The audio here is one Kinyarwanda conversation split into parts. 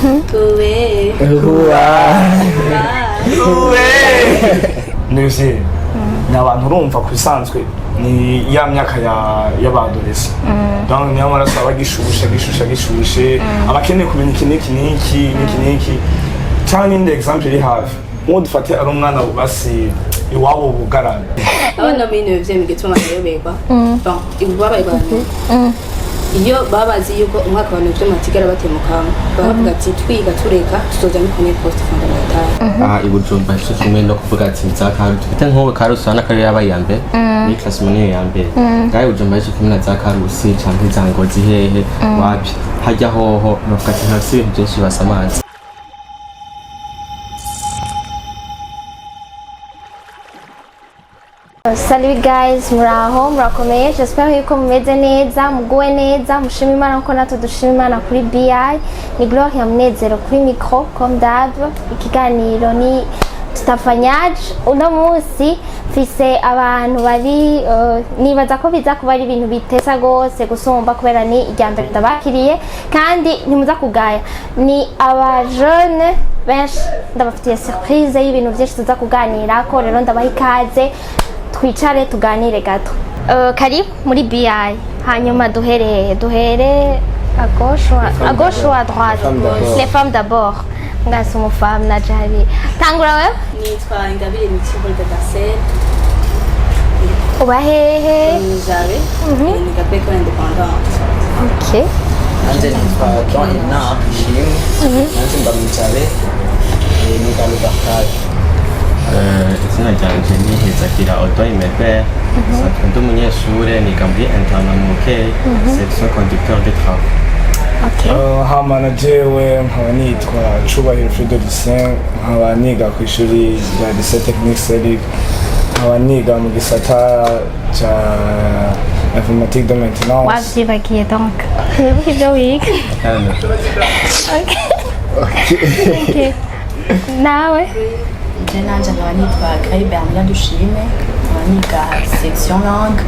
Uwe. Nivyo ni abantu urumva ku bisanzwe ni ya myaka y'abadolesi donc niyo maraso abagishushe abakeneye kumenya iki cyangwa n'indi example iri hafi nk'uwo dufate ari umwana basi iwabo bugarana abana b'ibintu bivye gituma bayoberwa bon ibabaye abantu iyo babazi yuko umwaka abantu byo matigara batemuka baravuga ati twiga tureka tuzoja no kune post fondamental ibujumba cyo kimwe no kuvuga ati nzakaru tufite nko karusana kari yabayambe ni classement ya mbere gaye ibujumba cyo kimwe na zakarusi canke zangozi hehe wapi hajya hoho no kati hasi ibintu byinshi basamazi. Salut guys, muraho murakomeye, j'espère yuko mumeze neza, muguwe neza, mushima Imana ko natwe dushima Imana kuri BI. Ni Gloria Munezero kuri micro comme d'hab. Ikiganiro ni Tutafanyaje. Uno munsi mfise abantu bari nibaza ko biza kuba ari ibintu bitesa gose gusumba kubera ni irya mbere ndabakiriye kandi ntimuza kugaya. Ni aba jeune benshi ndabafitiye surprise y'ibintu byinshi tuza kuganira ko rero ndabaha ikaze twicare tuganire gato. Karibu muri BI. Hanyuma duhere à gauche ou à droite? Les femmes d'abord. Ngasi umufam na jari. Tangura wewe? Nitwa Ingabire Mitibol de Gasset. Uba hehe? Nijabe. Ni gapeko independent. Okay. Anje nitwa John na Shim. Nanje ndamutsabe. Ni galubakari. Izina ryanje ni Hezakira Auto Imeper. Ndi umunyeshure niga muri internat section conducteur de travaux. Okay. hama na jewe nkaba nitwa Cubahiro Frido Lucien, nkaba niga ku ishuri rya lycée technique Serig, nkaba niga mu gisata ca informatique de maintenance. Wavyibagiye donc. Wibuka ivyo wiga? Okay. Nawe? Nanje nkaba nitwa Grace Dushime, nkaba niga section langue,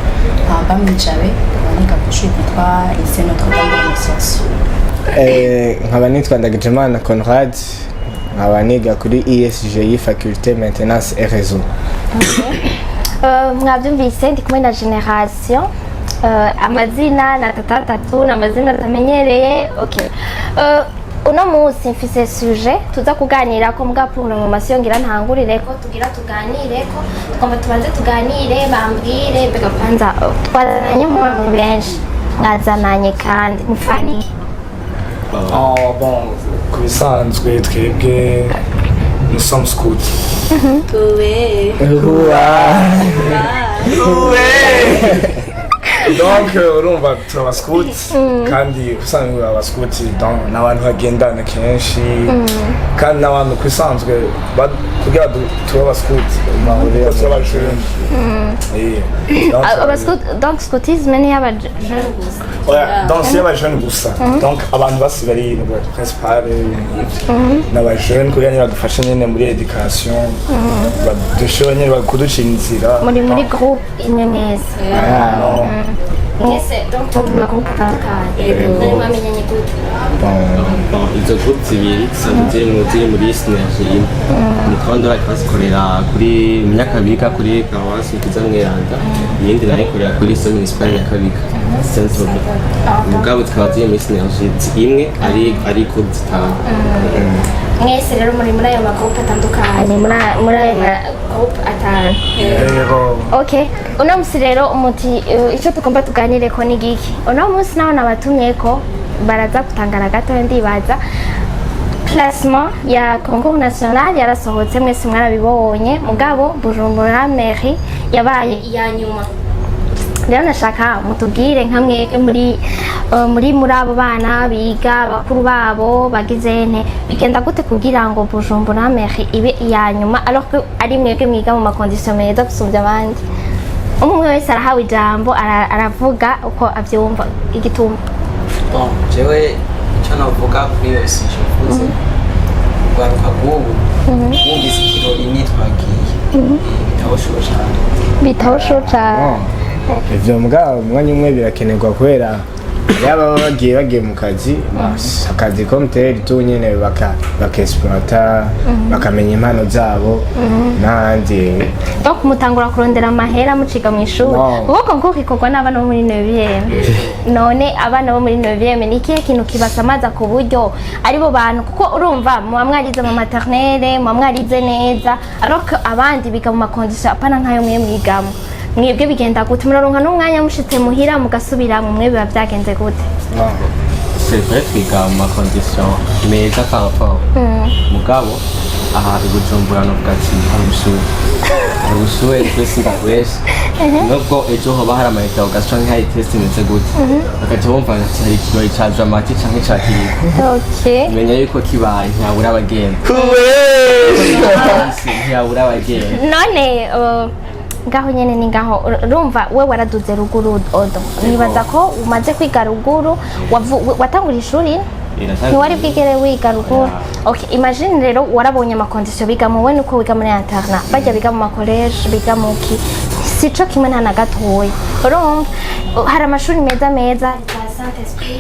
nkaba mwicabe, nkaba niga ku ishuri ryitwa lycée Notre-Dame de l'Annonciation. nkaba nitwa Ndagijimana Conrad, nkaba niga kuri ESGI faculté maintenance et réseau. Mwabyumvise ndi kumwe na generation amazina na tatatu na amazina atamenyereye. Okay. Uno munsi mfise sujet tuza kuganira ko mugapura mu masiyongira ntangurire ko tugira tuganire ko twumva tubanze tuganire bambwire mbega kwanza twazanye mu benshi mwazananye kandi mufani. Bon, ku bisanzwe twebwe nous sommes scouts. Donc urumva turaba scouts kandi usanzwe aba scouts donc n'abantu bagendana kenshi kandi n'abantu kwisanzwe kugira turaba scouts bahurira turaba jeune. Donc scoutisme ni aba jeune gusa. Ouais, donc c'est aba jeune gusa. Donc abantu basi bari no principal n'aba jeune kugira ngo badufashe nyene muri education. Badushoye nyene bakuducira inzira. Muri groupe imwe neza. Mwese donc mu groupe atandukanye. Nari mwamenyanye gute? Izo groupe zibiri ziri muri synergie. Ni kandi basikorera kuri imyaka biga kuri Kawasi kizamweranda. Yindi nayo ikorera kuri so municipal ya Kabika. Centre. Mugabo tukaba ziri muri synergie imwe ari groupe zitanu. Mwese rero muri ayo magroupe atandukanye muri ayo magroupe atanu. Okay. Uno musi rero umuti ico tugomba tuganire ko ni giki. Uno musi naho nabatumye ko baraza kutangana gato ndibaza classement ya concours national yarasohotse mwese mwarabibonye mugabo Bujumbura mairie yabaye iya nyuma. Rero nashaka mutubwire nka mwege muri abo bana biga bakuru babo bagize nte bigenda gute kugira ngo Bujumbura mairie ibe iya nyuma alors que ari mwege mwiga mu makondition meza gusubya abandi. Umwe wese arahawe ijambo aravuga uko avyumva igituma. Bon, jewe icyo navuga kuri iyo sijuvuze rwaruka rw'ubu wumvise ikirori nitwagiye bitawusho cyane. Ivyo mbwa umwanya umwe birakenerwa kubera yaba bagiye mu kazi akazi komuteri tu nyene bakexploita bakamenya impano zabo n'ahandi donc mutangura kurondera amahera muciga mu ishuri ubwo ngo kikorwa n'abana bo muri 9e none abana bo muri 9e ni ikihe kintu kibasamaza ku buryo aribo bantu kuko urumva muba mwarize mu maternelle muba mwarize neza ariko abandi biga mu makondisiyo apana nk'ayo mwe mwigamo mwebwe bigenda gute muraronka n'umwanya mushitse muhira mugasubira mu mwe biba byagenze gute c'est twiga mu makondisiyo meza kafa mugabo aha Bujumbura no bwatsi hari ubushuhe twese ndakwese nubwo ejo hoba hari amahita ugasanga nk'ayi test imeze gute bakaca bumva hari ikirori ca dramatique canke ca kiriya menya yuko kibaye ntiyabura abagenda ntiyabura abagenda none ngaho nyene ni ngaho urumva we waraduze ruguru odo nibaza ko umaze kwiga ruguru watangura ishuri ntiwari bwigere wiga ruguru okay imagine rero warabonye amakondisiyo biga mu we nuko wiga muri interna bajya biga mu makoleje biga mu ki sico kimwe nta na gatoya urumva hari amashuri meza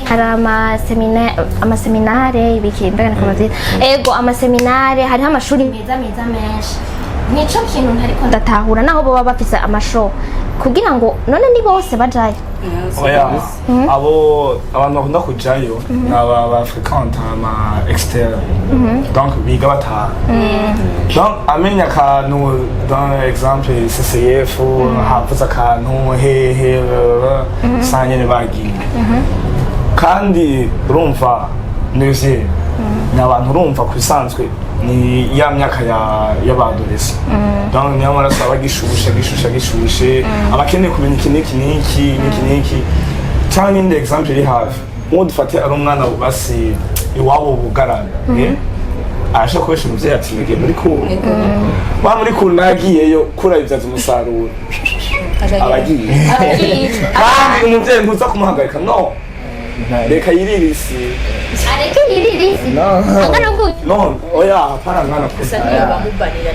hari amaseminare ibiki mbega nakabazi ego amaseminare hariho amashuri meza menshi nico kintu ntariko ndatahura naho bo baba bafise amashow kugira ngo none ni bose bajayo oya abo abantu bakunda kujayo naba ba fréquente ama externe donc biga bataha donc amenya akantu dans exemple CCF havuze akantu hehe sanyene bagiye kandi urumva nivye n'abantu urumva kusanzwe ni ya myaka y'abadolescent donc niyo maraso bagishushe abakeneye kumenya iki cyangwa n'indi exemple iri hafi uwo dufate ari umwana basi iwabo bugarana arasha kubesha umuvyeyi ati ngiye muri cool nagiyeyo kura ibyaza umusaruro abagiye kandi umuvyeyi ntuza kumuhagarika no reka yiririsi areke yiririsi no oya hapana mwana gusa niyo bamubanira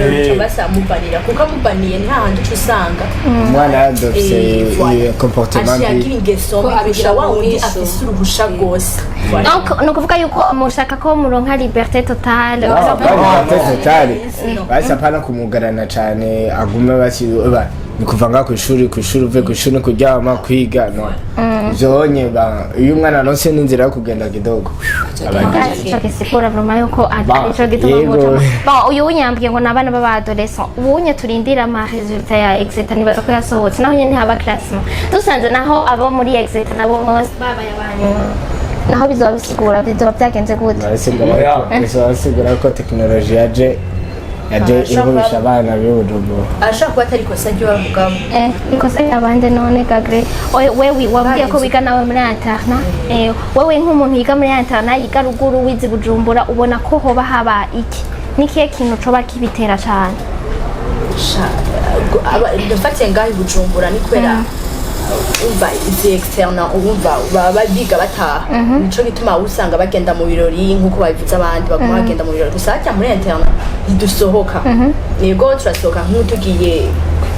niyo basa mubanira kuko amubaniye nta handi usanga umwana yadofise comportement agira ingeso abisha wa undi afise uruhusha gose donc no kuvuga yuko mushaka ko muronka liberté totale basi hapana kumugarana cyane agume basi ni kuva ngaho ku ishuri uve ku ishuri kuryama kwiga no byonye iyo umwana aronse n'inzira yo kugenda kidogo abagisikura vraiment yuko arico gituma uyu unyambwiye ngo nabana b'abadolescent ubunye turindira ama resultat ya exit nibaza ko yasohotse naho nyene haba classement dusanze naho abo muri exit nabo bose babaye abantu naho bizoba bisigura bizoba byagenze gute bisigura ko technology yaje ihubisha abana b'ubujumbura ashaka kuba atari kosa ryo bavugamo ikosa y'abandi none gagre wewe wabwiye ko wiga nawe muri interna wewe nk'umuntu yiga muri interna yiga ruguru wizi Bujumbura ubona ko hoba haba iki nikiye kintu coba kibitera cyane ndafatiye ngaho Bujumbura ni kwera umva izi externe umva baba biga bataha nico gituma usanga bagenda mu birori nkuko babivuze abandi baguma bagenda mu birori gusa cyane muri interne idusohoka nego turasohoka nk'utugiye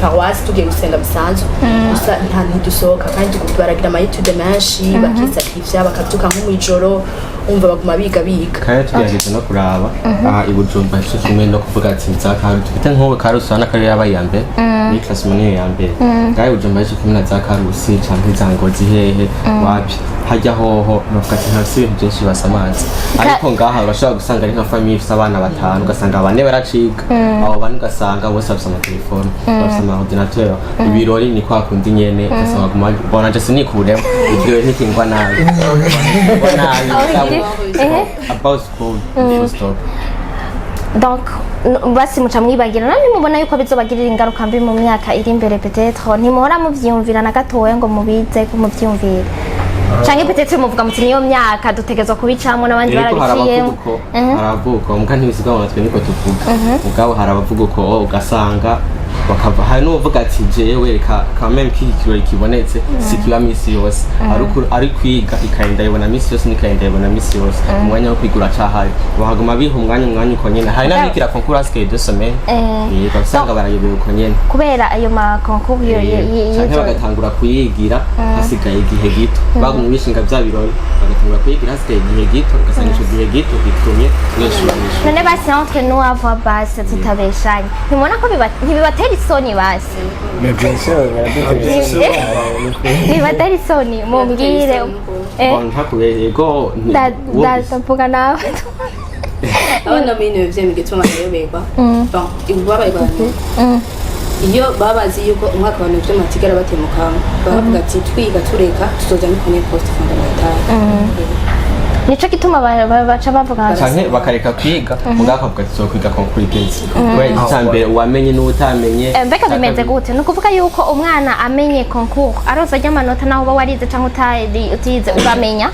paroisse tugiye gusenga bisanzwe gusa nta ntidusohoka kandi baragira amayitude menshi bakisakrifya bakabyuka nko mu ijoro umva baguma biga kandi tugerageza no kuraba aha i Bujumbura cyo kimwe no kuvuga ati nzakaru tufite nk'ubu karusana kari yabaye ya mbere ni classement niyo ya mbere kandi Bujumbura cyo kimwe na zakarusi canke zangozi hehe wapi hajya hoho novuga ati nta bintu byinshi basamazi ariko ngaha urashobora gusanga ari nka famille ifite abana batanu ugasanga abane baraciga abo bane ugasanga bose bafite amatelefone bafite amaordinateur ibirori ni kwa kundi nyene ugasanga guma bona je sinikure ibyo ntikingwa nabi about school stop donc basi muca mwibagira nani mubona yuko bizobagirira ingaruka mbi mu myaka iri imbere peut-être ntimuhora muvyumvira na gatoya ngo mubize ko muvyumvira canke peut-être muvuga muti niyo myaka dutegezwa kubicamwo n'abandi barabiciyemo haravuga mbwa ntibisiga ngo natwe niko tuvuga mugabo harabavuga uko ugasanga bakava hari n'uvuga ati jewe reka quand même kirori kibonetse sikiba misi yose ari kwiga ikayenda yibona misi yose nikayenda yibona misi yose umwanya wo kwigura cahari bahaguma biha umwanya uko nyene hari n'abikira concours que 2 semaines basanga barayobewe uko nyene kubera ayo ma concours canke bagatangura kuyigira hasigaye igihe gito bagumye bishinga vya birori bagatangura kuyigira hasigaye igihe gito ugasanga ico gihe gito gitumye mwishura none basi entre nous avoir base tutabeshanye ntimubona ko ntibibatera isoni basi ntibibatera isoni mumbwire ntakuberego ndavuga nawe abana b'ibintu vyemye gituma bayoberwa bon babaye bantu iyo babazi yuko umwaka abantu vyo matigara batemukamo baravuga ati twiga tureka tuzoja muri première poste fondamentale nico gituma baca bavuga canke bakareka kwiga mugaka avuga ati kwiga conclusions kubera igitambere wamenye n'utamenye mbega bimeze gute nukuvuga yuko umwana amenye concours aroza ry'amanota naho uba warize canke utize uramenya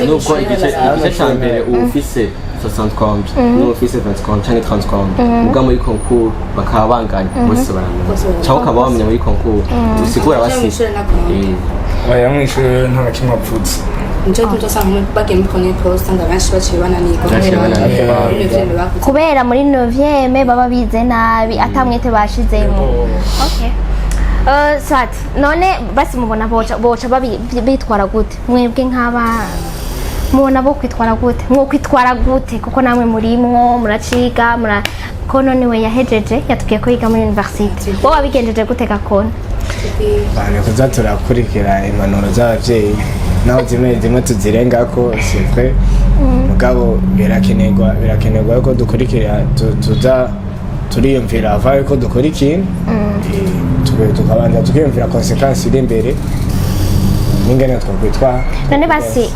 nubwo igice ca mbere ufise 60 comptes n'ufise 20 comptes canke 30 comptes muga muri concours bakaba banganya bose baramenya canke ukaba wamenya muri concours usigura basi oya mwishure nta nakimwe apfutse nico tutosanga bagiye muri première poste nga benshi baciye bananirwa kubera muri 9e baba bize nabi atamwete bashizemo okay swat none basi mubona boca bitwara gute mwebwe nk'aba mubona bo kwitwara gute kwitwara gute kuko namwe murimwo muraciga kono niwe yahejeje yatubwiye ko yiga muri university wowe wabigenjeje gute Gakono bane kuza turakurikira impanuro z'abavyeyi naho zimwe tuzirengako c'est vrai mugabo birakenerwa ko dukurikira tuza turiyumvira avaye ko dukora ikintu tukabanza tukiyumvira consequence iri imbere n'ingene twakwitwara none basi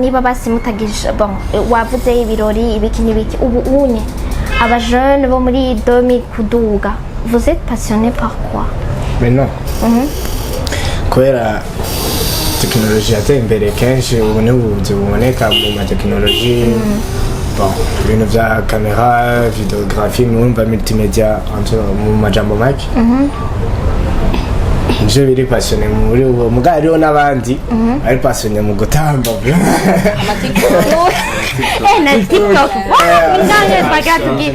niba basi mutagisha bon wavuze ibirori ibiki n'ibiki ubu unye aba jeune bo muri 2000 kuduga vous êtes passionné par quoi? Mais non kubera tekinoloji yateye imbere kenshi ubu n'ubuvuzi buboneka mu matekinoloji ibintu vya kamera videographie mwumva multimedia mu majambo make nje biri passionné muri uwo muga hariho n'abandi ari passionné mu gutamba na TikTok ngange bagatugi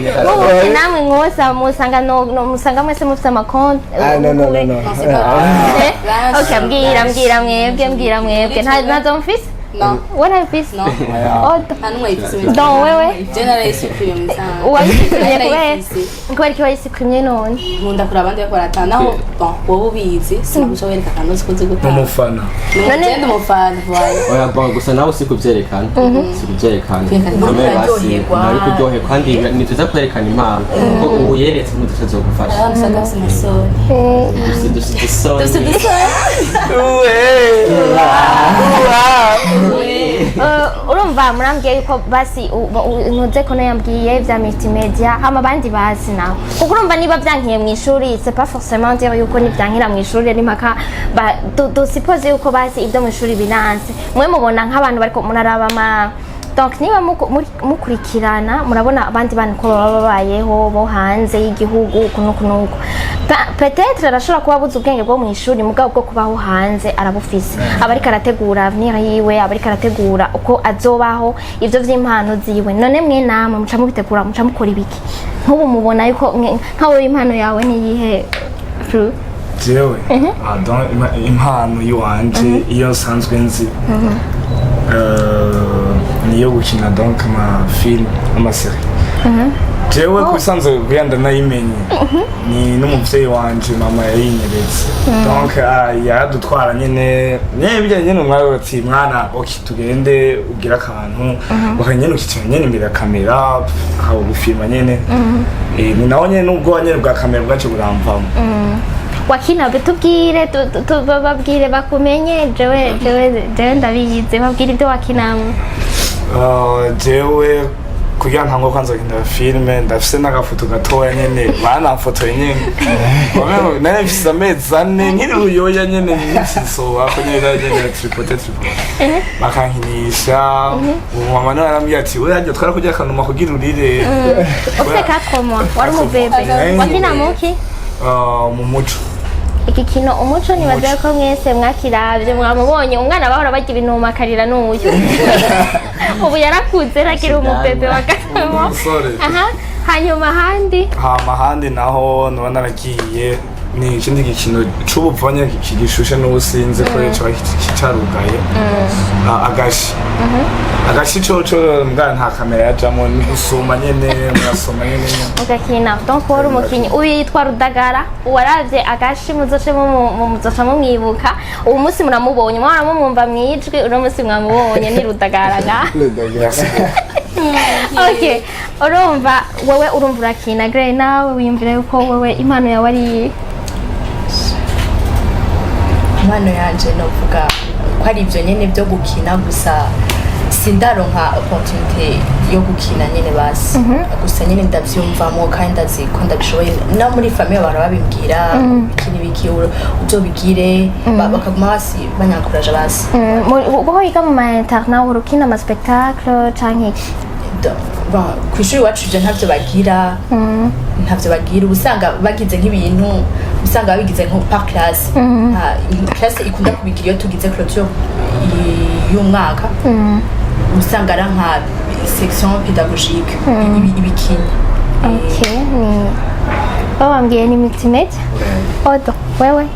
namwe nkosa musanga mwese mufite amakonti no okay mbwira mwebwe ntazo mfise Non. What have you Non. Donc wewe generally supprime ça. kubera iki wayisuprimye none Nkunda kuri abandi bakora atanaho bon wowe ubizi sinagushobora kandi sikuzi gutanga. Umufana. None ndi umufana voye. Oya bon gusa nawe sikuvyerekana. Sikuvyerekana. Nari kuryohe kandi nituza kwerekana impano. Ko ubu yeretse mu duce zogufasha. Amusanga sinasoni. Dusi. urumva murambwiye yuko basi ntuze ko yambwiye vya multimedia hama abandi bazi nawe kuko urumva niba vyankiye mu ishuri c'est pas forcément dire yuko nivyankira mu ishuri ari mpaka suppose yuko basi ibyo mu ishuri binanse mwe mubona nk'abantu bariko muraraba donc niba mukurikirana murabona abandi bantu ko baba babayeho bo hanze y'igihugu kunuko peut-être arashobora kuba abuze ubwenge bwo mu ishuri mugabo bwo kubaho hanze arabufise abariko arategura avenir yiwe abariko arategura uko azobaho ivyo vy'impano ziwe none mwe namwe muca mubitegura muca mukora ibiki nk'ubu mubona yuko nkawe impano yawe niyihe jewe impano yiwanje iyo nsanzwe nzi niyo gukina donc amafilm amaserie jewe kusanzwe kuyanda nayimenye ni n'umuvyeyi wanje mama yayinyeretse donc yaradutwara nyene bijyanye n'umwari wati mwana okay tugende ugira akantu bakanyene ukitira nyene imbere ya kamera aho gufilma nyene ni naho nyene nubwo nyene bwa kamera bwacu buramvamo wakina bitubwire babwire bakumenye jewe ndabiyize babwire ibyo wakinamo jewe kugira ntango kwanza genda filme ndafise n'agafoto gatoya nyene banamfotoye nyene nari mfise amezi ane nkiri ruyoya nyene nsiso ako nyene tripote bakankinisha mama nawe arambwira ati we hajya twara kujya akanuma kugira urire ufite 4 mois wari umubebe wakina muki mu muco iki kino umuco nibaza ko mwese mwakiravye mwamubonye umwana bahora bajya ibintu makarira n'uyu ubu yarakuze nakiri umubebe wa gatamo aha hanyuma handi naho nubona naragiye ni ikindi gikino c'ubuvanya kigishushe n'ubusinze ko cyo kicarugaye agashi coco mbwa nta kamera yajamo ni gusoma nyene murasoma nyene ugakina donc wari umukinyi uyu yitwa Rudagara uwaravye agashi muzoce mumwibuka ubu munsi muramubonye mwaramumwumva mwijwi uno munsi mwamubonye ni Rudagara okay urumva wewe urumva urakina Grey nawe wiyumvira yuko wewe impano yawe ari impano yanje novuga ko ari ibyo nyene byo gukina gusa sindaronka opportunity yo gukina nyene basi gusa nyene ndavyumvamo kandi ndaziko ndabishoboye no muri famille abantu babimbwira biki uzobigire bakaguma basi banyakuraje basi uko yiga mu ma internat urukina ama spectacle canke kwishuri wacu je ntavyo bagira usanga bagize nk'ibintu usanga babigize nko par classe classe ikunda kubigira iyo tugize clôture y'umwaka usanga ari nka section pédagogique ibikini okay wambwiye ni multimedia odo wewe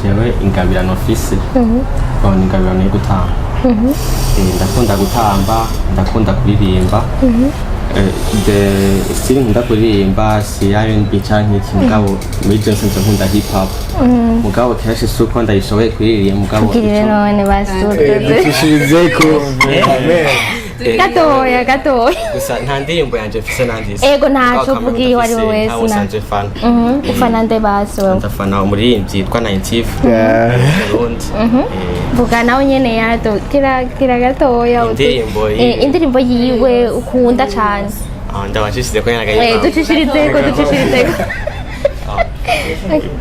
jewe ingabirano office ingabirano yo gutanga ndakunda gutamba ndakunda kuririmba stili nkunda kuririmba si R&B canke iki mugabo muri Johnson nkunda hip hop mugabo kenshi suko ndayishoboye kuririmba mugabo kugirira none basurde dukishizeko gatoya gusa nta ndirimbo yanje mfise nandise ego ntaco vugiye wari wese nanje fan ufana nde basi wewe ndafana umuririmbyi yitwa 90 Burundi vuga nawe nyene yato kira gatoya indirimbo yiwe ukunda cane ndabashishije ko nyagaye ducishirizeko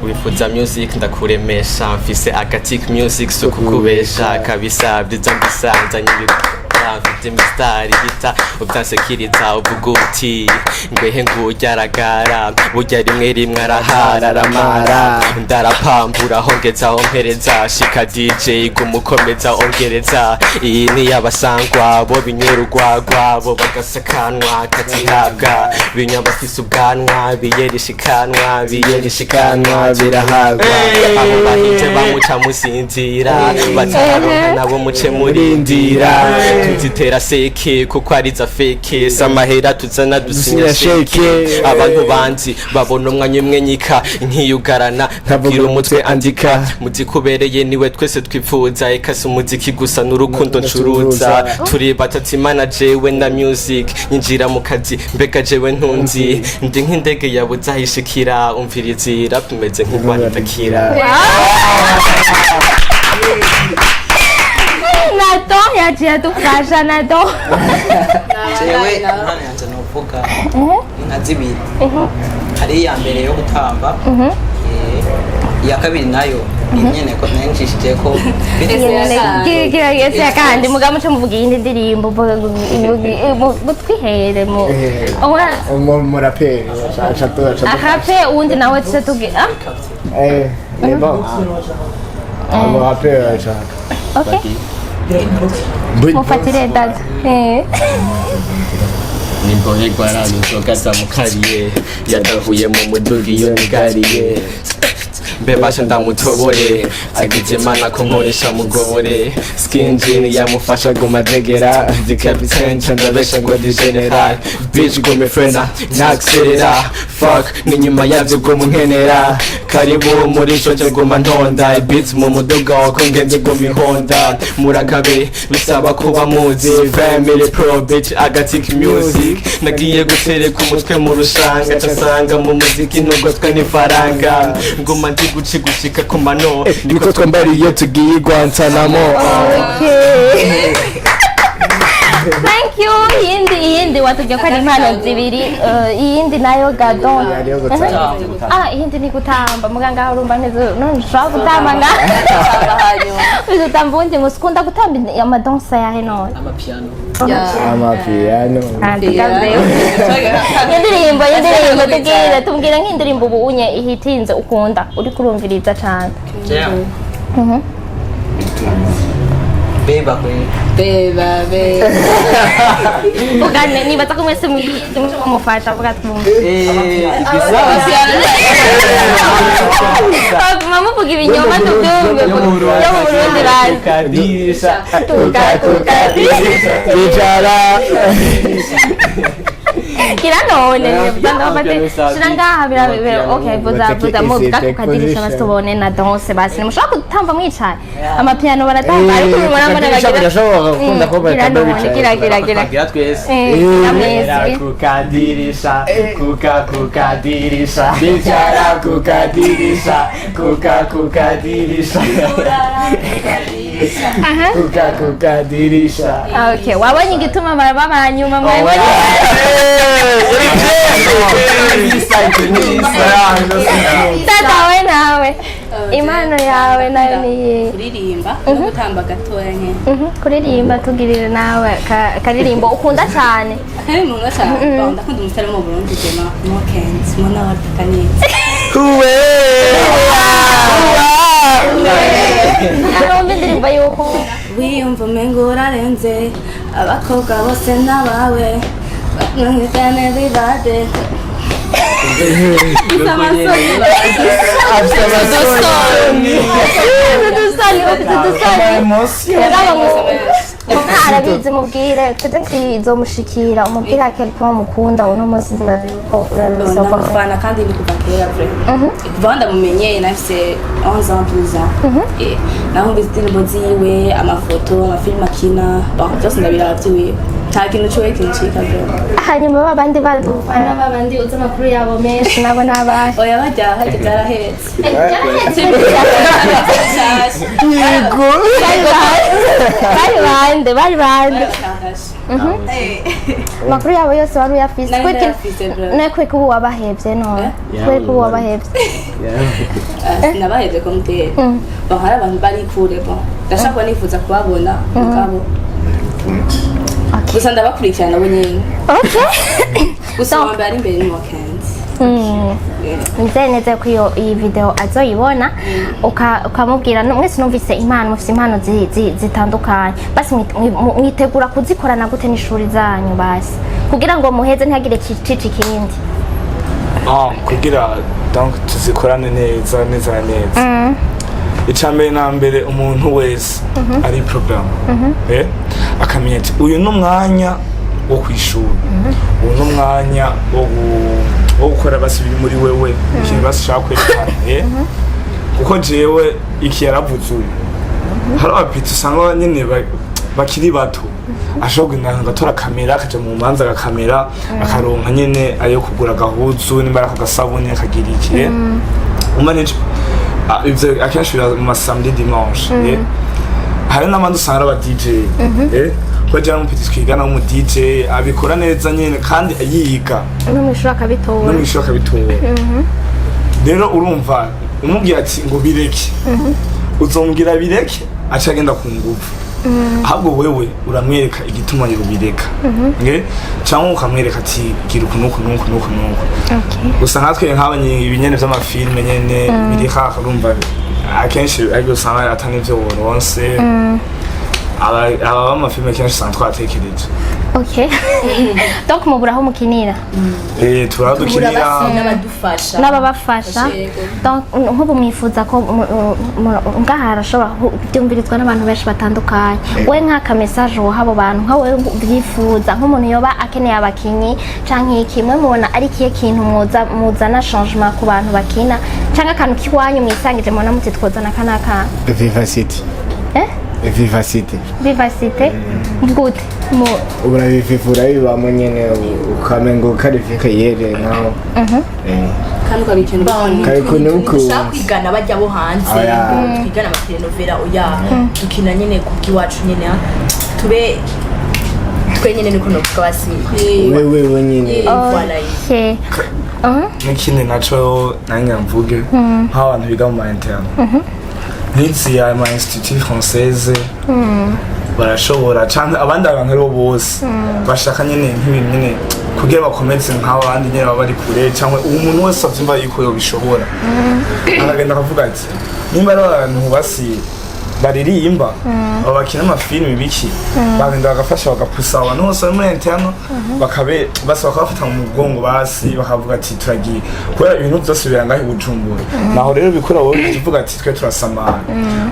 wifuza music ndakuremesha mfise agatic music so kukubesha kabisa byiza mbisanza nyibiko mfite mistari hita ubyansekiriza uvuga uti ngwehe nguryaragara burya rimwe araharamara ndarapambura hongeza ompereza shika DJ gumukomeza ongereza iyi ni yabasangwa bo binyerugwagwa bo bagasakanwa katihabwa binyamba fise ubwanwa biyerishikanwa birahabwa abo bahite bamuca musinzira bataronka nabo muce murindira tuzitera seke kuko ari za feke samahera tuzana dusinya sheke abantu banzi babona umwanya umwe nyika nkiyugarana ntabwira umutwe andika muzikubereye niwe twese twifuza ekase umuziki gusa n'urukundo ncuruza turi batatu imana jewe na music nyinjira mu kazi mbega jewe ntunzi ndi nk'indege yabuze ahishikira umvirizira tumeze nk'ingwani idakira Nato yaciye adufasha Nato jewe impano yanje novuga inka zibiri hari iya mbere yo gutamba iya kabiri nayo nyene ko nenjishije ko gira kandi mugabo muco muvuga iyindi ndirimbo mutwihere muraperi ahape uwundi nawe tuse tugira bon muraperi ashaka okay mufatire dada nimboherwa n'inzoga zamukariye yadahuye mu mudugi iyo nigariye mbebasha ndamutobore agize mana ko nkoresha mugobore skinjini yamufasha gumadegera dikapitencha ndabesha ngo di general bitch go me frena naxera fuck ni nyuma yavyo go munkenera karibu muri shoje goma ntonda beats mu muduga wako ngende go mihonda murakabe bisaba kuba muzi family pro bitch agatic music nagiye gutereka umutwe mu rushanga casanga mu muziki ntugotwe n'ifaranga ngoma gushika ku mano niko twambariye tugiye Guantanamo thank you yindi iyindi watubwiye ko ari impano zibiri iyindi nayo gadon iyindi ni gutamba muganga urumva neza none ushobora gutamba nga uzutamba ubundi musikunda gutamba amadansa yahe none amapiyano indirimbo tubwire nk'indirimbo ubu unye ihitinze ukunda uri kurumviriza cyane beba kwe ugane nibaza ko mwese mumufasha vuga twumve muvuga ibinyoma tubyumve yo mu Burundi kadisha bicara kira none ngaha okay vuza muvuga kukadirisha basubone na danse basi mushaka gutamba mwicaye amapiano baratamba ariko murabona birashoboka gukunda ko batamba bicaye kira twese kukadirisha kukadirisha bicara kukadirisha kukadirisha kukadirisha okay wabonye igituma baba nyuma mwe tatawe nawe impano yawe nayo niye kuririmba no gutamba gatoya nke kuririmba tugirire nawe karirimbo ukunda cyane akaririmbo ngashaka ndakunda umusore mu Burundi Jema Mokens Monna Walda kanitse arumva indirimbo yuko wiyumva umengo urarenze abakobwa bose n'abawe mwitane bibade arabizi mubwire tete izomushikira umubwire akelikuba mukunda uno munsi ndamufana kandi ni kuva kera kuva ndamumenye nafise 11 ans 12 ans nahumvise indirimbo ziwe amafoto amafilime akina byose ndabirabyiwe nta kintu cyowe kincika bro hanyuma babandi badufana babandi uza amakuru yabo menshi nabo nabahe oya bajya hajya byarahetse bari bande amakuru yabo yose wari uyafise kweko ubu wabahevye none kweko ubu wabahevye nabahevye ko muteye hari abantu bari kure ndashaka kuba nifuza kubabona mugabo gusa ndabakurikirana nabo nyine gusa wambaye ari imbere ni wakenzi nizeye neza ko iyi video azoyibona ukamubwira mwese numvise impano mufite impano zitandukanye basi mwitegura kuzikorana gute n'ishuri zanyu basi kugira ngo muheze ntihagire cici kindi kugira donc tuzikorane neza icambere na mbere umuntu wese ari program akamenya ati uyu n'umwanya wo kwishura uyu n'umwanya wo gukora basibiri muri wewe ikintu bashaka kwerekana kuko jewe iki yaravuze uyu hari abapiti usanga nyine bakiri bato ashobora kugenda agatora kamera akaja mu manza agakamera akaronka nyine ayo kugura agahuzu nimba ari akagasabuni akagira iki umanije ivyo akenshi bira mu masamedi dimanche hari n'abandi usanga aba DJ ko jya mupiti twigana mu DJ abikora neza nyene kandi yiga no mwishura kabitora rero urumva umubwira ati ngo bireke uzombwira bireke aca agenda ku nguvu ahubwo wewe uramwereka igituma bireka cyangwa ukamwereka ati gira uku nuku gusa natwe nk'abanye ibinyene vy'amafilme nyene biri haha urumva akenshi ariko usanga atani ivyo woronse aba b'amafilme kenshi usanga twatekereje donc muburaho mukinira turadukinira n'ababafasha nk'ubu mwifuza ko ngaha harashobora byumvirizwa n'abantu benshi batandukanye we nk'aka message woha abo bantu nka we byifuza nk'umuntu yoba akeneye abakinyi canke kimwe mubona ari kiye kintu muzana changement ku bantu bakina canke akantu kiwanyu mwisangije mubona muti twozana kanaka vivacité gute urabivivura bibamo nyene ukamengo karifika yere naho kandi ukabikenera ushaka kwigana bajya bo hanze twigana amatelenovela oya dukina nyene kuki wacu nyene twe nyene niko novuga basi wewe nyine Okay. n'ikindi naco nange mvuge nk'abantu biga mu ma interne nk'izi ya ma institut française barashobora canke abandi abantu aribo bose bashaka nyene nk'ibintu nyene kugira bakomeze nk'abandi nyene baba bari kure canke umuntu wese avyumva yuko yobishobora aragenda akavuga ati nimba ari abantu basi baririmba abo bakina amafilimi biki bagenda bagafasha bagapusa abantu bose bari muri interne basi bakabafata mu mugongo basi bakavuga ati turagiye kubera ibintu byose birangaho Bujumbura naho rero bikora wowe uvuga ati twe turasamara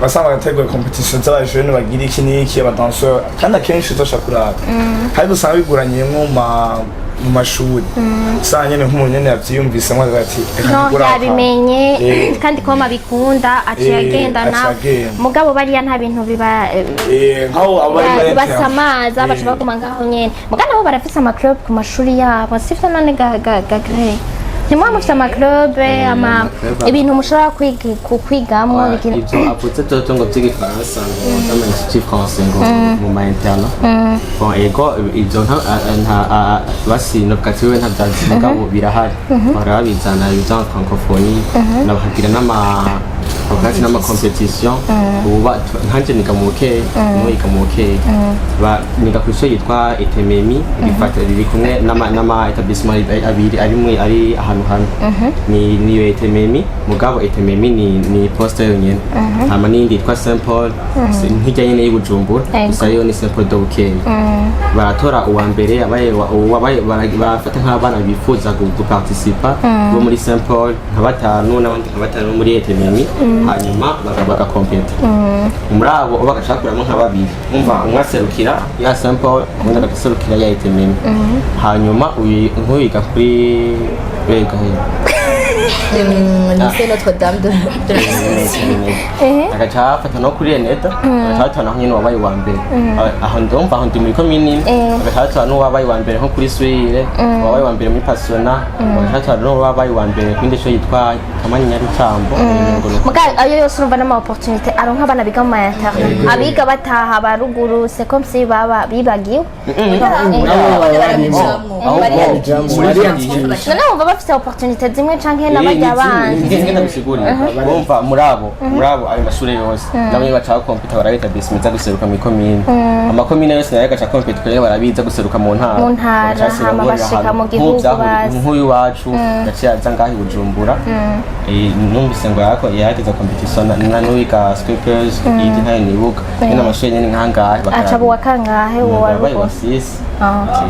basanga bagategura competition z'abajene bagira iki n'iki abadanseur kandi akenshi uzoshaka kuraba hari usanga biguranye nko mu mashuri usanga nyene nk'umuntu nyene yavyiyumvise mwaga ati yabimenye kandi ko mabikunda aciye agenda nawe mugabo bariya nta bintu biba basamaza bashobora kuma ngaho nyene mugana bo barafise ama club ku mashuri yabo sifite none gagre ntimwa mufite ama club ibintu mushobora kwigamwo ivyo avuze toto ngo vy'igifaransa ngo ama institut français ngo mu ma interne bon ego ivyo nta basi no katiwe nta byazi mugabo birahari barabizana ibya francophonie n'abahagira bakati n'ama competition ubu nkanje niga mu bukeyi niga mu bukeyi niga ku ishuri yitwa etememi riri kumwe n'ama etablissement abiri ari ahantu hamwe niyo etememi mugabo etememi ni poste yonyene hama n'indi yitwa Saint Paul nkijya nyene y'Ibujumbura gusa yo ni Saint Paul de Bukeyi baratora uwa mbere barafata nk'abana bifuza guparticipa bo muri Saint Paul nka batanu n'abandi nka batanu muri etememi hanyuma bagakompeta muri abo bagashakiramo nka babiri umva umwe aserukira ya Saint Paul undi agaserukira ya etememi hanyuma nk'uyiga kuri bega lycée Notre-Dame de agaca afata no kuri Eneda agaca atana nyine wabaye wa mbere aho ndumva aho ndi muri komini agaca atana no wabaye wa mbere nko kuri Suire wabaye wa mbere muri Pasiona agaca atana no wabaye wa mbere kuri ndesho yitwa Kamanyi Nyarutambo muga ayo yose urumva n'ama opportunité aronka abana biga mu interne abiga bataha baruguru c'est comme si baba bibagiwe none wumva bafite opportunité zimwe canke n'abajya abandi ngenda bisigurira bumva muri abo ayo mashuri yose namwe baca kompeta barabita bisimiza guseruka mu komine amakomine yose nayo gaca kompeta kare barabiza guseruka mu ntara hama bashika mu gihugu bazi nk'uyu wacu gaciye aza ngaho Bujumbura numvise ngo yagize competition na n'uwiga speakers yindi ntayo nibuka nyine amashuri nyine nkangahe aca buwa kangahe wo wari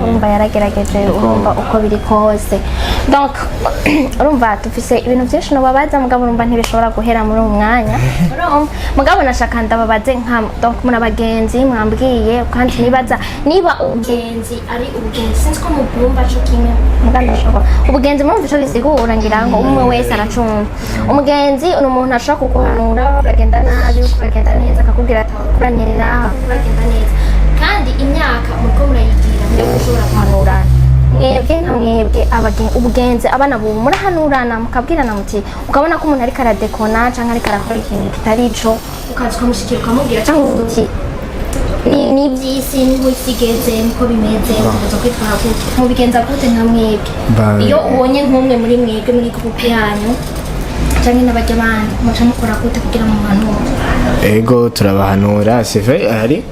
urumva yaragerageje urumva uko biri kose donc urumva tufise ibintu byinshi no babaza mugabo urumva ntibishobora guhera muri uwo mwanya mugabo nashaka ndababaze nka donc muri abagenzi mwambwiye kandi niba ubugenzi ari ubugenzi sinzi ko mubwumva cyo kimwe mugabo ndashobora ubugenzi murumva ico bisigura ngira ngo umwe wese aracumva umugenzi ni umuntu ashaka kuguhanura uragenda nabi uragenda neza akakubwira ati kuranirira uragenda neza kandi imyaka muriko murayigira mbere ushobora guhanurana mwebwe ubugenzi abana bubu murahanurana mukabwirana muti ukabona ko umuntu ariko aradekona canke ariko arakora ikintu kitari ico ukaza ukamushikira ukamubwira canke uti ni ivy'isi niho isi igeze niko bimeze mukaza kwitwara gute mubigenza gute nka mwebwe iyo ubonye nk'umwe muri mwebwe muri groupe yanyu canke n'abajya abandi muca mukora gute kugira mu muhanure ego turabahanura sive ari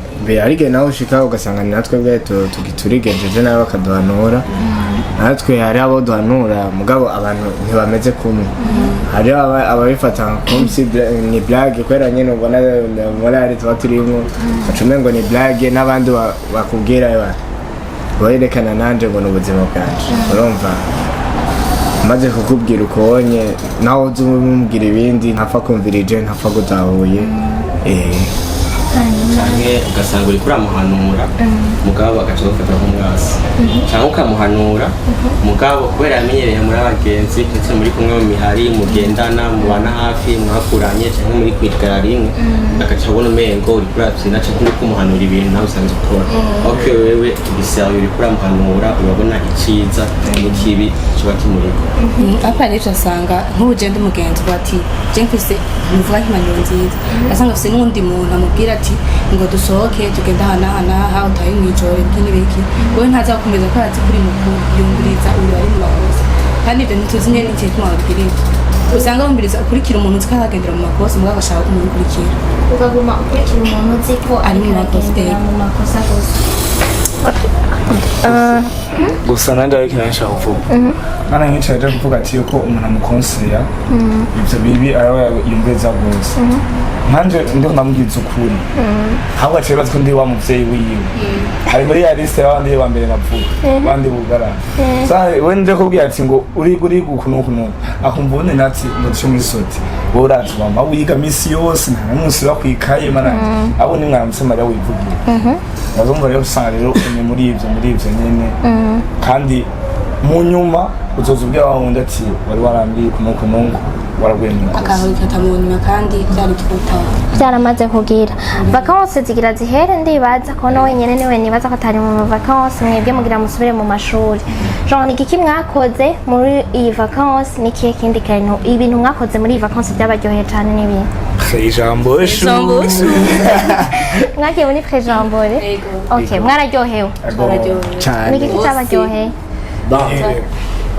arige nawe ushika ugasanga natwe bwe turigejeje nawe bakaduhanura natwe hari abo duhanura mugabo abantu ntibameze kumwe hari ababifata ni blague kubera nyine ubona morali tuba turimo bacume ngo ni blague n'abandi bakubwira bayerekana nanje ngo ni ubuzima bwanje urumva maze kukubwira ukubonye nawe uzi umubwira ibindi ntapfa kumvirije ntapfa gutahuye canke ugasanga uri kuramuhanura mugabo agaca gufata nk'umwasi canke ukamuhanura mugabo kubera yamenyereye muri abagenzi ndetse muri kumwe mu mihari mugendana mubana hafi mwakuranye canke muri kwitwara rimwe agaca abona umengo uri kuravyina canke uri kumuhanura ibintu nawe usanzwe ukora ok wewe igisabo uri kuramuhanura urabona iciza n'ikibi co kiba kimuriko apa n'ivyo asanga nk'ubugende umugenzi bati je mfise muvuga nk'impanuro nziza asanga afise n'undi muntu amubwira ati ngo dusohoke tugenda hana utaye mw'ijoro n'ibiki wowe ntaza gukomeza ko arazi kuri mukuru yumviriza uyu ari mu makosa kandi ivyo ntituzi nyene n'ikihe kimwe babwirira usanga wumviriza ukurikira umuntu uzi ko aragendera mu makosa mugabo agashaka kumukurikira ukaguma ukurikira umuntu uzi ko ari mu makosa mu makosa gusa gusa nanjye ariko nashaka kuvuga mwana nk'icaye aje kuvuga ati yuko umuntu amukonseya ivyo bibi arawe yumviriza rwose nkanje ndiho ndamubwiza ukuri ahubwo aciye bazi ko ndi wa muvyeyi wiwe ari muri ya liste y'abandi wa mbere navuga abandi bugarana we nje kubwira ati ngo uri gukunukunuka akumva ubundi nati ngo cyo muri soti wowe urazi mama wiga misi yose nta munsi bakwikaye mana abo ni mwaramutse Mariya wivugira bazumva rero usanga rero ni muri ivyo nyene kandi mu nyuma uzoza ubwira wa wundi ati wari warambwiye kunukunungu waraguye mu ikosa akahita mu nyuma kandi byari twutaho byaramaze kugira vacances zigira zihere ndibaza ko no wenyene niwe nibaza ko atari mu vacances mwebwe mugira musubire mu mashuri genre ni iki mwakoze muri iyi vacances ni kihe kindi kintu ibintu mwakoze muri iyi vacances byabaryoheye cyane n'ibintu Prejamboshu mwagiye muri prejambore okay mwararyohewe cyane ni iki cyabaryoheye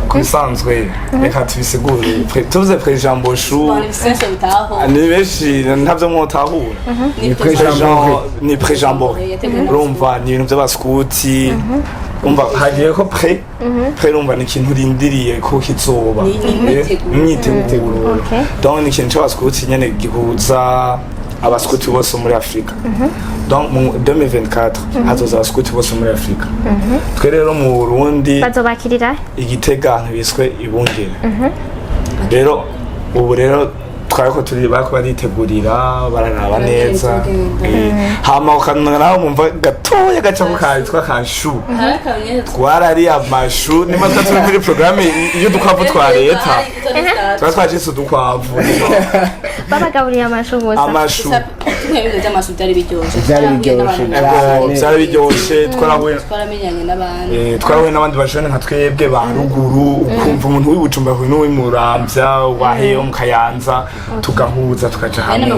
kubisanzwe reka tubisigure tuvuze prejamboshu ni benshi ntavyo mwotahura ni prejambore urumva ni ibintu by'abaskuti umva hagiye ko pre urumva ni ikintu urindiriye ko kizoba imyiteguro donc ni ikintu cy'abaskuti nyene gihuza abaskuti bose muri Afrika donc mu 2024 hazoza abaskuti bose muri Afrika twe rero mu Burundi bazobakirira igitega biswe ibungere rero ubu rero twariko turi bako baritegurira bararaba neza hama ukananga naho mumva gatoya gaca ku kazi twakashu twarari amashu nimatwa turi muri programme iyo dukwavu twa leta twatwaje dukwavu babagaburiye amashu gusa amashu ibintu by'amashu byari biryoshe twaramenyanye n'abandi twarahuye n'abandi bashone nka twebwe ba ruguru ukumva umuntu w'ibucumba huye n'uwimuramvya waheyo mu Kayanza tugahuza tukaja hamwe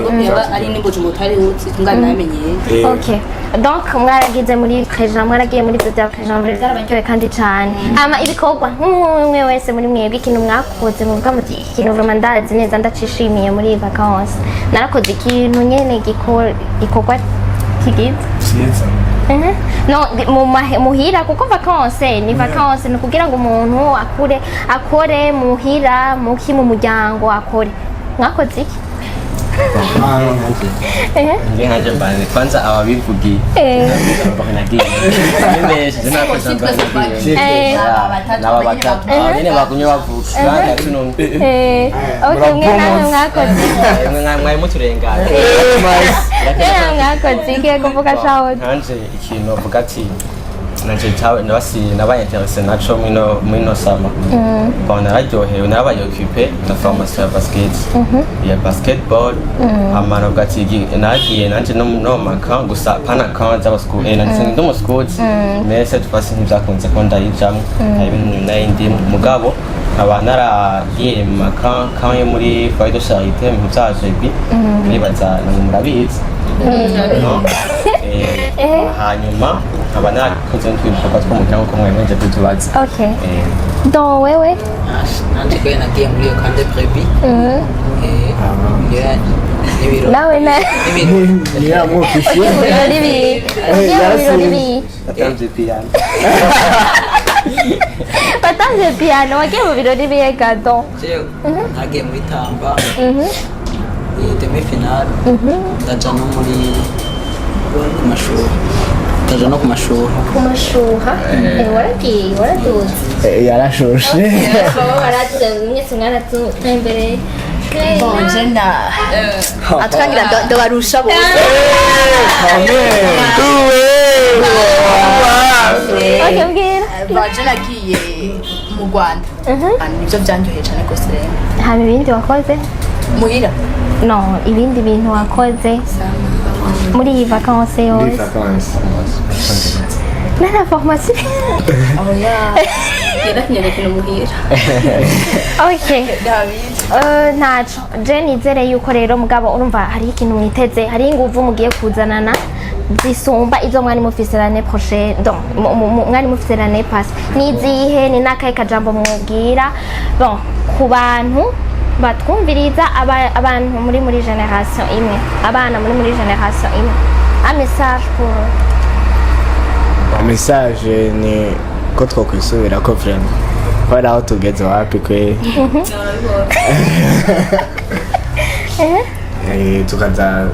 ari n'imbujumu utari uzi tungana namenyeye okay donc mwaragize muri prejam mwaragiye muri bya prejam byarabaryoheye kandi cyane hama ibikorwa nk'umwe wese muri mwebwe ikintu mwakoze muvuga muti ikintu vraiment ndazi neza ndacishimiye muri vacances narakoze ikintu nyene gikorwa kigize no muhira kuko vacances ni vacances ni kugira ngo umuntu akore muhira muki mu muryango akore mwakoze iki nge nkaje mbane kwanza ababivugiye nagiye nimeshe nakoze mbane naba batatu nyene bakunye bavuga kandi tuno okay mwe mwakoze mwe muturengana mwakoze iki kuvuga shaho kanje ikintu bavuga ati nanje tawe nabaye interesse naco mino sama bon nararyohewe nabaye occupé na formation ya basket ya basketball amano gatigi nagiye nanje no maka gusa pana kan zaba school nanje ndi mu school mais cette fois ci nzakunze ko ndayijamwe ibintu nayindi mugabo aba naragiye mu maka kan muri foyer de charité mu byaje bi nibaza murabizi hanyuma nkaba narakoze n'utwibikorwa tw'umuryango ko mwemeje kutubaza okay donc wewe nanje ko nagiye muri iyo kande prebi nawe na ya mwofisi yatanze piano batanze piano wagiye mu birori bihe gado nagiye muri tamba demi finale ndaja no muri ku mashuri ndaja no ku mashuha waraduze yarashoshe mwese mwaratembereye bonje na atwangira ndabarusha bose okay mbwira bonje nagiye mu Rwanda nibyo byanyoheye cyane rwose rero hama ibindi wakoze muhira no ibindi bintu wakoze muri iyi vacances yose nana formation genda kinyagakina umuhira okay ntaco je nizere yuko rero mugabo urumva hari ikintu mwiteze hari inguvu mugiye kuzanana zisumba izo mwari mufise l'année prochaine donc mwari mufise l'année passée nizihe ni nakaye kajambo mwubwira bon ku bantu batwumviriza abantu muri generation imwe abana muri generation imwe un message pour un message ni ko twokwisubira ko vraiment bari aho tugeze wapi kwe tukaza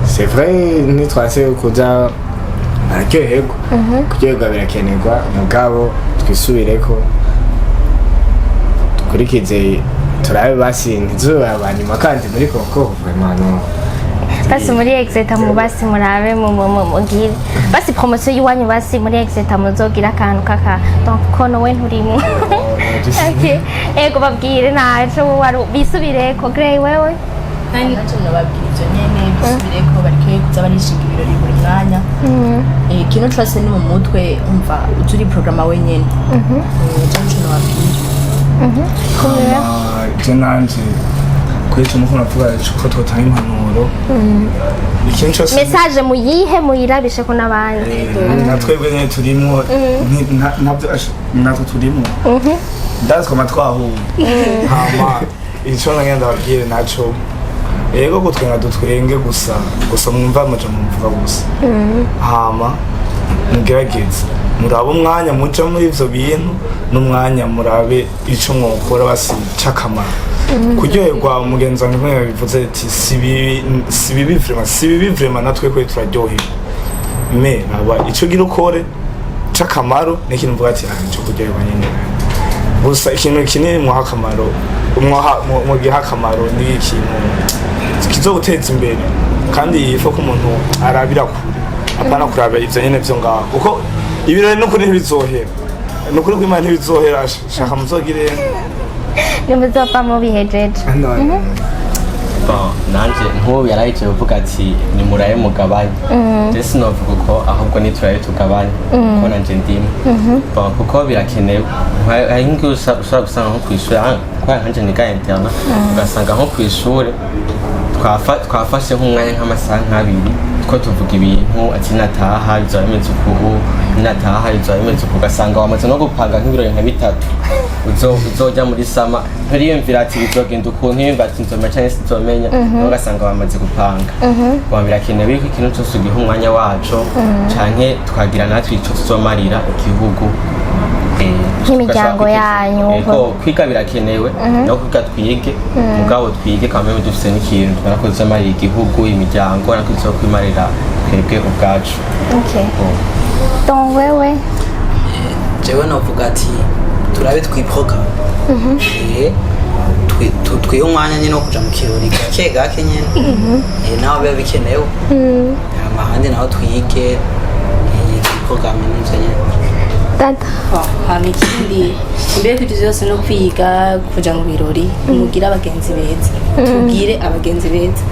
c'est vrai nitwase kuza araryoherwa kuryoherwa birakenerwa mugabo twisubireko dukurikize turabe basi ntizuba abanyuma kandi muri koko vraiment no basi muri exeta mu basi murabe mugire basi promotion yiwanyu basi muri exeta muzogira akantu kaka donc kono we nturimo okay ego babwire naco wari bisubireko Grey wewe kandi naco nababwira ivyo nyene bisubireko bareke kuza barishinga ibirori buri mwanya ikintu cose ni mu mutwe umva uturi programa wenyene naco nababwira je nanje kwica umukono avuga ko twotanga impanuro ikintu cyose message muyihe muyirabishe ko nabandi natwebwe nyene turimo natwe turimo ndazi ko matwahuye hama ico nagenda babwire naco yego ko twenga dutwenge gusa mwumva amaje mumvuga gusa hama mugerageze murabe umwanya muca muri ivyo bintu n'umwanya murabe ico mwokora basi cakamara kuryoherwa umugenzi wanjye nk'uyu bivuze ati si bibi vraiment natwe kwe turaryoherwa me aba ico gira ukore cakamaro n'ikintu mvuga ati cyo kuryoherwa nyine gusa ikintu kinini mwaha akamaro mugiha akamaro ni ikintu kizoguteza imbere kandi yifo ko umuntu arabira kure apana kuraba ivyo nyene vyo ngaho kuko ibirori n'ukuri ntibizohera n'ukuri ko Imana ntibizohera shaka muzogire nimuzopfa mubihejeje nanje nk'ubu yarayicaye uvuga ati nimuraye mugabanye ndetse novuga uko ahubwo nituraye tugabanye kuko nanje ndimo kuko birakenewe hari nk'iyo ushobora gusanga nko kw'ishuri kubera nkanje niga interna ugasanga nko kw'ishuri twafashe nk'umwanya nk'amasaha nk'abiri two tuvuga ibintu ati nataha bizoba bimeze uku nataha bizoba bimeze uku ugasanga wamaze no gupanga nk'ibirori nka bitatu uzoja muri sama nturiyumvira ati bizogenda ukuntu yumva ati nzomenya canke sinzomenya ugasanga wamaze gupanga birakenewe yuko ikintu cose ugiha umwanya waco canke tukagira natwe ico tuzomarira igihugu nk'imiryango yanyu kwiga birakenewe no kwiga twige mugabo twige kamwe dufise n'ikintu twarako tuzomarira igihugu imiryango natwe tuzokwimarira twebwe ubwacu donc wewe jewe novuga ati turabe twiproga twihe umwanya nyine wo kuja mu kirori gake gake nyine naho biba bikenewe ahandi naho twige twiprogame n'ivyo nyine hama ikindi imbere y'ibyo byose no kwiga kuja mu birori mugira abagenzi beza tubwire abagenzi beza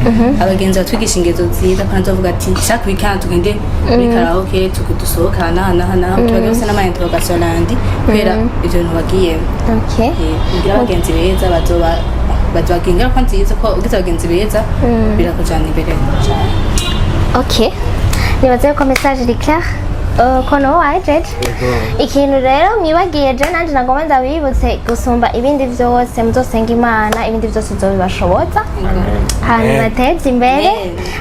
abagenzi batwigisha ingezo nziza kandi bavuga ati shaka wikana tugende muri karaoke dusohokana hana tubage bose n'ama interrogation nandi kubera ivyo bintu bagiyemo mugira abagenzi beza bazobagenga ko nziza ko ugize abagenzi beza birakujana imbere cyane okay nibaze ko message iri clair kono wajeje ikintu rero mwibagiye je nanje nagomba ndabibutse gusumba ibindi vyose muzosenga Imana ibindi vyose uzobibashoboza hanyuma teze imbere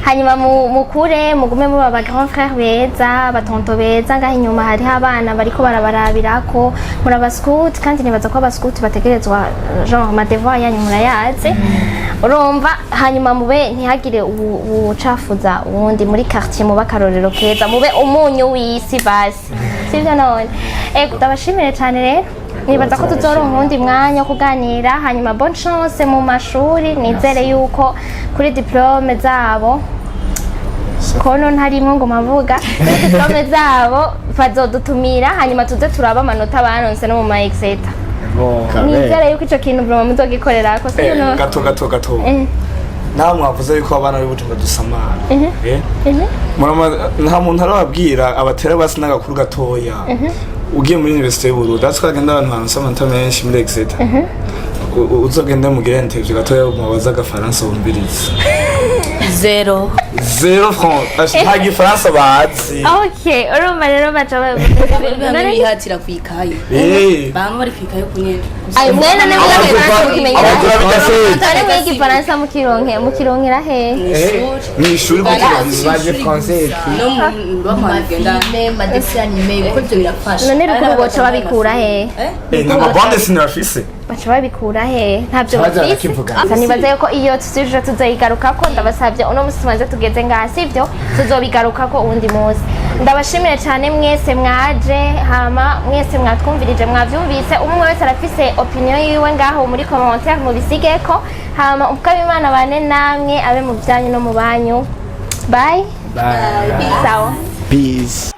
hanyuma mukure mugume muri aba grand frère beza abatonto beza ngaho inyuma hari abana bariko barabarabirako muri abascout kandi nibaza ko abascout bategerezwa genre ma devoir yanyu murayaze urumva hanyuma mube ntihagire ucafuza uwundi muri quartier mu bakarorero keza mube umunyu w'isi basi sivyo none ndabashimire cyane rero nibaza ko tuzoronka undi mwanya wo kuganira hanyuma bonne chance mu mashuri nizere yuko kuri diplome zabo kono ntarimwe ngo mavuga diplome zabo bazodutumira hanyuma tuze turaba amanota baronse no mu ma exeta nizere yuko ico kintu bro muzogikorera ko sivyo no gato nta mwavuze yuko abana b'Ubujumbura dusamara nta muntu arababwira abatera basi n'agakuru gatoya ugiye muri universite y'Uburundi twagenda abantu baronse amanota menshi muri Exeter uzogende mugire interview gatoya mubaza agafaransa wumviriza 0 francs nta gifaransa bazi. Okay, urumva rero baca none bihatira kwikaye bamwe bari kwikaye kunyene ayo mwene ne mwa Faransa mukimenya atari mwe igifaransa mukironkera he mwishuri baje français no bamagenda madesi anime uko byo birafasha none rukuru boca babikura he nta mabande sinafise baca babikura he ntabyo bafise nibaza yuko iyo tuzije tuzoyigarukako ndabasabye uno musi tumaze tugeze ngaha sivyo tuzobigarukako uwundi munsi ndabashimire cyane mwese mwaje hama mwese mwatwumvirije mwavyumvise umwe wese arafise opinion yiwe ngaho muri commentaire mu bisigeko hama ukabimana bane namwe abe mu byanyu no mu banyu bye sawa peace